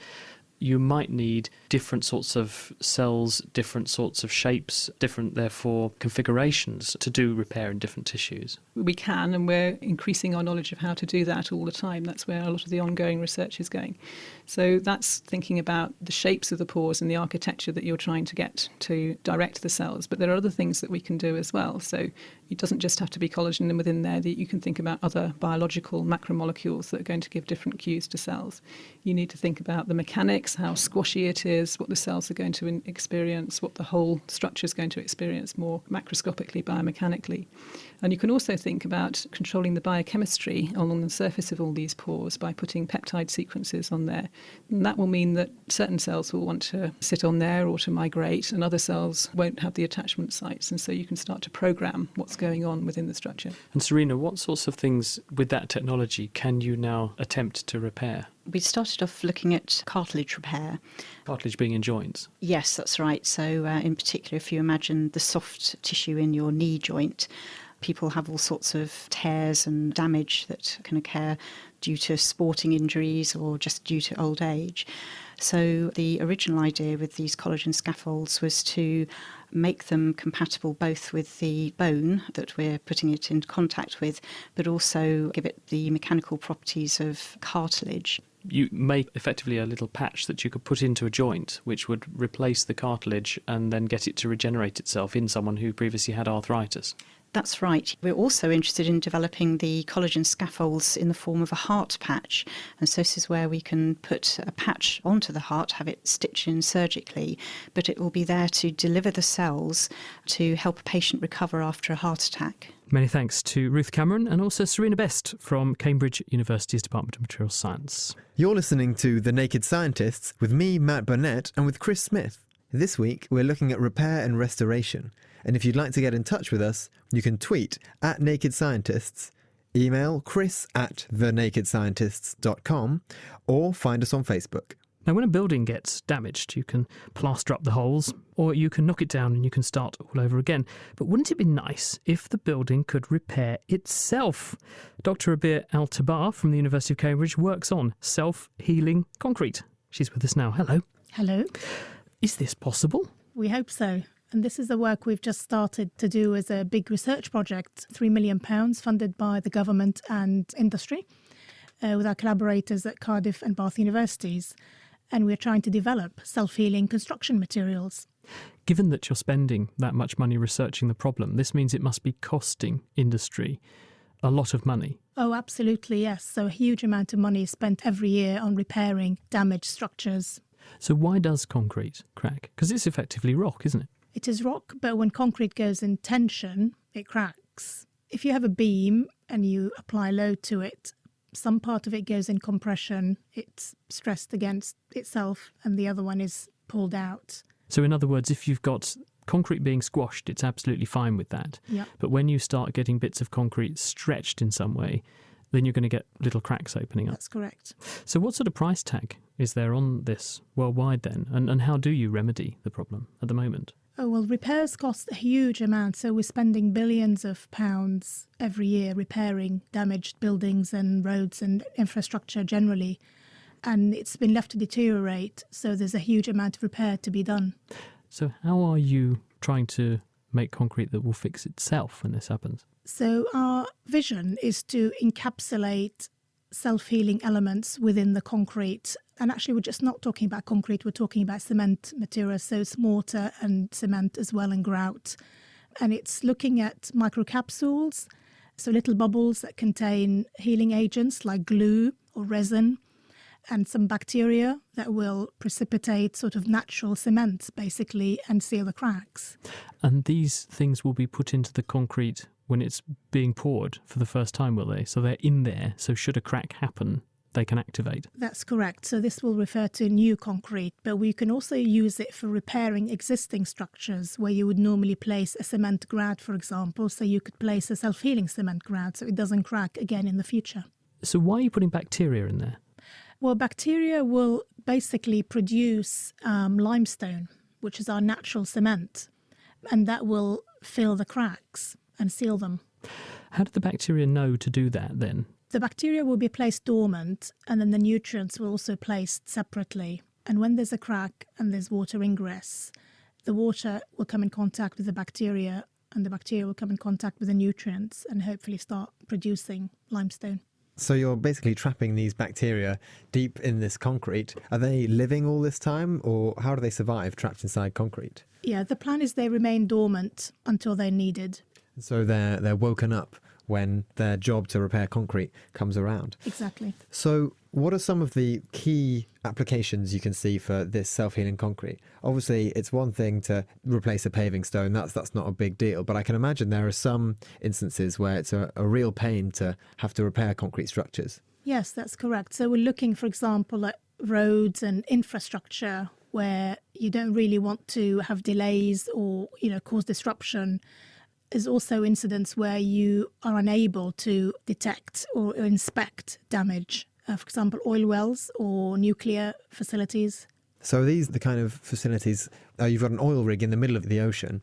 you might need different sorts of cells, different sorts of shapes, different, therefore, configurations to do repair in different tissues. We can, and we're increasing our knowledge of how to do that all the time. That's where a lot of the ongoing research is going. So that's thinking about the shapes of the pores and the architecture that you're trying to get to direct the cells. But there are other things that we can do as well. So it doesn't just have to be collagen, and within there that you can think about other biological macromolecules that are going to give different cues to cells. You need to think about the mechanics, how squashy it is, what the cells are going to experience, what the whole structure is going to experience more macroscopically, biomechanically. And you can also think about controlling the biochemistry along the surface of all these pores by putting peptide sequences on there. And that will mean that certain cells will want to sit on there or to migrate, and other cells won't have the attachment sites. And so you can start to program what's going on within the structure. And Serena, what sorts of things with that technology can you now attempt to repair? We started off looking at cartilage repair. Cartilage being in joints? Yes, that's right. So in particular, if you imagine the soft tissue in your knee joint, people have all sorts of tears and damage that can occur due to sporting injuries or just due to old age. So the original idea with these collagen scaffolds was to make them compatible both with the bone that we're putting it in contact with, but also give it the mechanical properties of cartilage. You make effectively a little patch that you could put into a joint, which would replace the cartilage and then get it to regenerate itself in someone who previously had arthritis. That's right. We're also interested in developing the collagen scaffolds in the form of a heart patch. And so this is where we can put a patch onto the heart, have it stitched in surgically, but it will be there to deliver the cells to help a patient recover after a heart attack. Many thanks to Ruth Cameron and also Serena Best from Cambridge University's Department of Materials Science. You're listening to The Naked Scientists with me, Matt Burnett, and with Chris Smith. This week, we're looking at repair and restoration. And if you'd like to get in touch with us, you can tweet at Naked Scientists, email chris@thenakedscientists.com, or find us on Facebook. Now, when a building gets damaged, you can plaster up the holes, or you can knock it down and you can start all over again. But wouldn't it be nice if the building could repair itself? Dr. Abir Al-Tabar from the University of Cambridge works on self-healing concrete. She's with us now. Hello. Hello. Is this possible? We hope so. And this is the work we've just started to do as a big research project, £3 million funded by the government and industry, with our collaborators at Cardiff and Bath universities. And we're trying to develop self-healing construction materials. Given that you're spending that much money researching the problem, this means it must be costing industry a lot of money. Oh, absolutely, yes. So a huge amount of money is spent every year on repairing damaged structures. So why does concrete crack? Because it's effectively rock, isn't it? It is rock, but when concrete goes in tension, it cracks. If you have a beam and you apply load to it, some part of it goes in compression, it's stressed against itself, and the other one is pulled out. So in other words, if you've got concrete being squashed, it's absolutely fine with that. Yeah. But when you start getting bits of concrete stretched in some way, then you're going to get little cracks opening up. That's correct. So what sort of price tag is there on this worldwide then? And how do you remedy the problem at the moment? Oh, well, repairs cost a huge amount. So we're spending billions of pounds every year repairing damaged buildings and roads and infrastructure generally. And it's been left to deteriorate. So there's a huge amount of repair to be done. So how are you trying to make concrete that will fix itself when this happens? So our vision is to encapsulate self-healing elements within the concrete. And actually, we're just not talking about concrete, we're talking about cement materials. So it's mortar and cement as well, and grout. And it's looking at microcapsules, so little bubbles that contain healing agents like glue or resin, and some bacteria that will precipitate sort of natural cement, basically, and seal the cracks. And these things will be put into the concrete when it's being poured for the first time, will they? So they're in there, so should a crack happen, they can activate. That's correct. So this will refer to new concrete, but we can also use it for repairing existing structures where you would normally place a cement grout, for example. So you could place a self-healing cement grout so it doesn't crack again in the future. So why are you putting bacteria in there? Well, bacteria will basically produce limestone, which is our natural cement, and that will fill the cracks and seal them. How do the bacteria know to do that then? The bacteria will be placed dormant, and then the nutrients will also placed separately. And when there's a crack and there's water ingress, the water will come in contact with the bacteria, and the bacteria will come in contact with the nutrients and hopefully start producing limestone. So you're basically trapping these bacteria deep in this concrete. Are they living all this time, or how do they survive trapped inside concrete? Yeah, the plan is they remain dormant until they're needed. So they're woken up when their job to repair concrete comes around. Exactly. So what are some of the key applications you can see for this self-healing concrete? Obviously, it's one thing to replace a paving stone. That's not a big deal. But I can imagine there are some instances where it's a real pain to have to repair concrete structures. Yes, that's correct. So we're looking, for example, at roads and infrastructure where you don't really want to have delays or, cause disruption. There's also incidents where you are unable to detect or inspect damage, for example, oil wells or nuclear facilities. So these are the kind of facilities, you've got an oil rig in the middle of the ocean,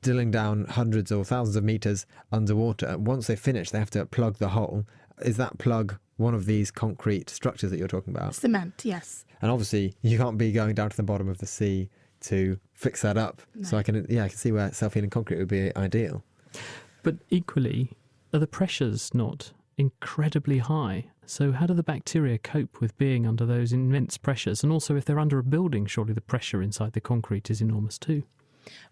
drilling down hundreds or thousands of metres underwater. Once they finish, they have to plug the hole. Is that plug one of these concrete structures that you're talking about? Cement, yes. And obviously, you can't be going down to the bottom of the sea to fix that up. No. So I can see where self-healing concrete would be ideal. But equally, are the pressures not incredibly high? So how do the bacteria cope with being under those immense pressures? And also, if they're under a building, surely the pressure inside the concrete is enormous too.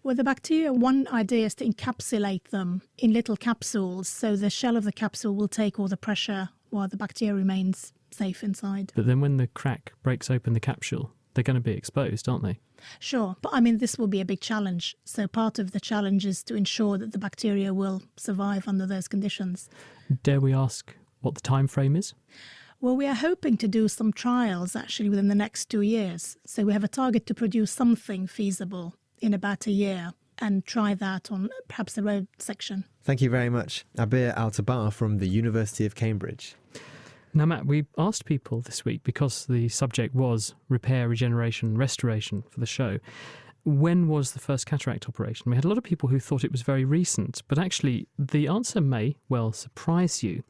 Well, the bacteria, one idea is to encapsulate them in little capsules, so the shell of the capsule will take all the pressure while the bacteria remains safe inside. But then when the crack breaks open the capsule, they're going to be exposed, aren't they? Sure, but this will be a big challenge. So part of the challenge is to ensure that the bacteria will survive under those conditions. Dare we ask what the time frame is? Well, we are hoping to do some trials actually within the next 2 years. So we have a target to produce something feasible in about a year and try that on perhaps the road section. Thank you very much. Abir Al-Tabar from the University of Cambridge. Now, Matt, we asked people this week, because the subject was repair, regeneration, restoration for the show, when was the first cataract operation? We had a lot of people who thought it was very recent, but actually the answer may well surprise you,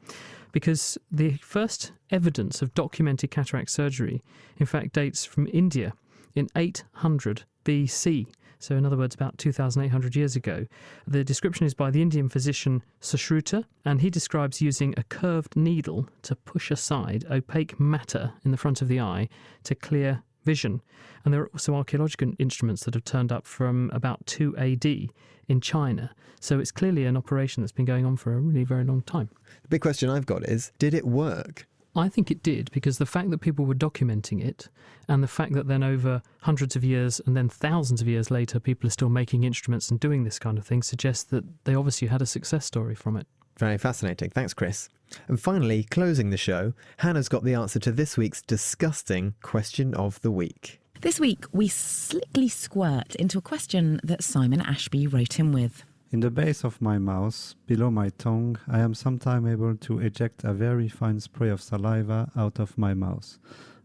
because the first evidence of documented cataract surgery, in fact, dates from India in 800 BC. So in other words, about 2,800 years ago. The description is by the Indian physician Sushruta, and he describes using a curved needle to push aside opaque matter in the front of the eye to clear vision. And there are also archaeological instruments that have turned up from about 2 AD in China. So it's clearly an operation that's been going on for a really very long time. The big question I've got is, did it work? I think it did, because the fact that people were documenting it, and the fact that then over hundreds of years and then thousands of years later people are still making instruments and doing this kind of thing, suggests that they obviously had a success story from it. Very fascinating. Thanks, Chris. And finally, closing the show, Hannah's got the answer to this week's disgusting question of the week. This week, we slickly squirt into a question that Simon Ashby wrote in with. In the base of my mouth, below my tongue, I am sometimes able to eject a very fine spray of saliva out of my mouth.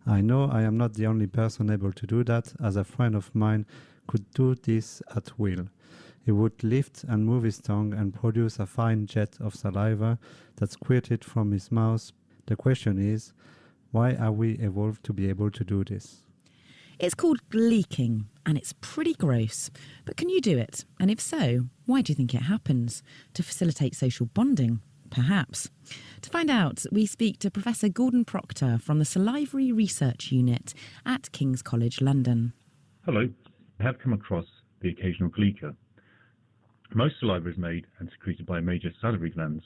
I know I am not the only person able to do that, as a friend of mine could do this at will. He would lift and move his tongue and produce a fine jet of saliva that squirted from his mouth. The question is, why are we evolved to be able to do this? It's called gleeking, and it's pretty gross. But can you do it? And if so, why do you think it happens? To facilitate social bonding? Perhaps. To find out, we speak to Professor Gordon Proctor from the Salivary Research Unit at King's College London. Hello. I have come across the occasional gleeker. Most saliva is made and secreted by major salivary glands.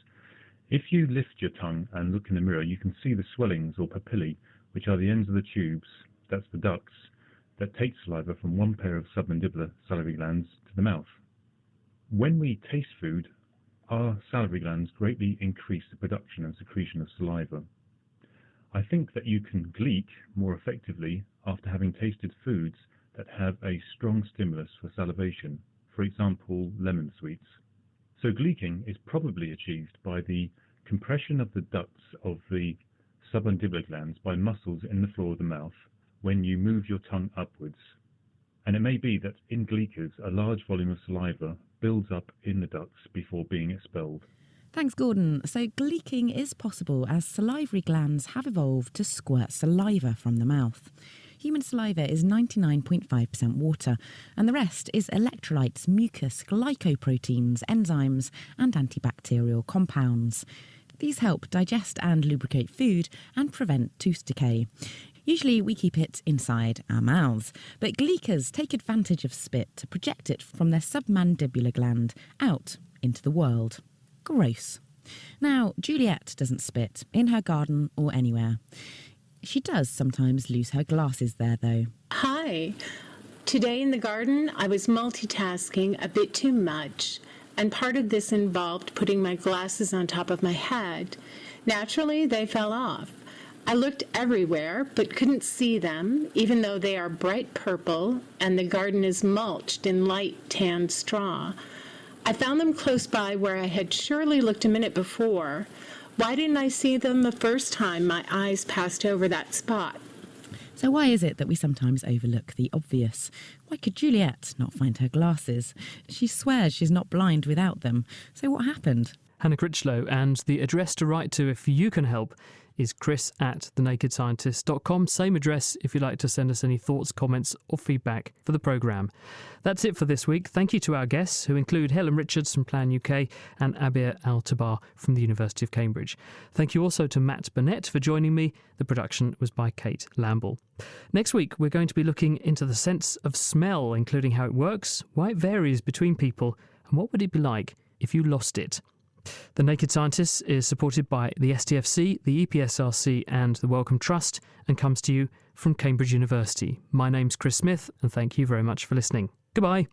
If you lift your tongue and look in the mirror, you can see the swellings or papillae, which are the ends of the tubes, that's the ducts, that take saliva from one pair of submandibular salivary glands to the mouth. When we taste food, our salivary glands greatly increase the production and secretion of saliva. I think that you can gleek more effectively after having tasted foods that have a strong stimulus for salivation, for example, lemon sweets. So gleeking is probably achieved by the compression of the ducts of the submandibular glands by muscles in the floor of the mouth when you move your tongue upwards. And it may be that in gleekers, a large volume of saliva builds up in the ducts before being expelled. Thanks, Gordon. So gleeking is possible as salivary glands have evolved to squirt saliva from the mouth. Human saliva is 99.5% water, and the rest is electrolytes, mucus, glycoproteins, enzymes, and antibacterial compounds. These help digest and lubricate food and prevent tooth decay. Usually we keep it inside our mouths, but gleekers take advantage of spit to project it from their submandibular gland out into the world. Gross. Now, Juliet doesn't spit in her garden or anywhere. She does sometimes lose her glasses there, though. Hi. Today in the garden, I was multitasking a bit too much, and part of this involved putting my glasses on top of my head. Naturally, they fell off. I looked everywhere, but couldn't see them, even though they are bright purple and the garden is mulched in light tan straw. I found them close by where I had surely looked a minute before. Why didn't I see them the first time my eyes passed over that spot? So why is it that we sometimes overlook the obvious? Why could Juliet not find her glasses? She swears she's not blind without them. So what happened? Hannah Critchlow, and the address to write to if you can help is chris@thenakedscientist.com. Same address if you'd like to send us any thoughts, comments or feedback for the programme. That's it for this week. Thank you to our guests, who include Helen Richards from Plan UK and Abir Al-Tabar from the University of Cambridge. Thank you also to Matt Burnett for joining me. The production was by Kate Lamble. Next week, we're going to be looking into the sense of smell, including how it works, why it varies between people, and what would it be like if you lost it. The Naked Scientists is supported by the STFC, the EPSRC and the Wellcome Trust, and comes to you from Cambridge University. My name's Chris Smith, and thank you very much for listening. Goodbye.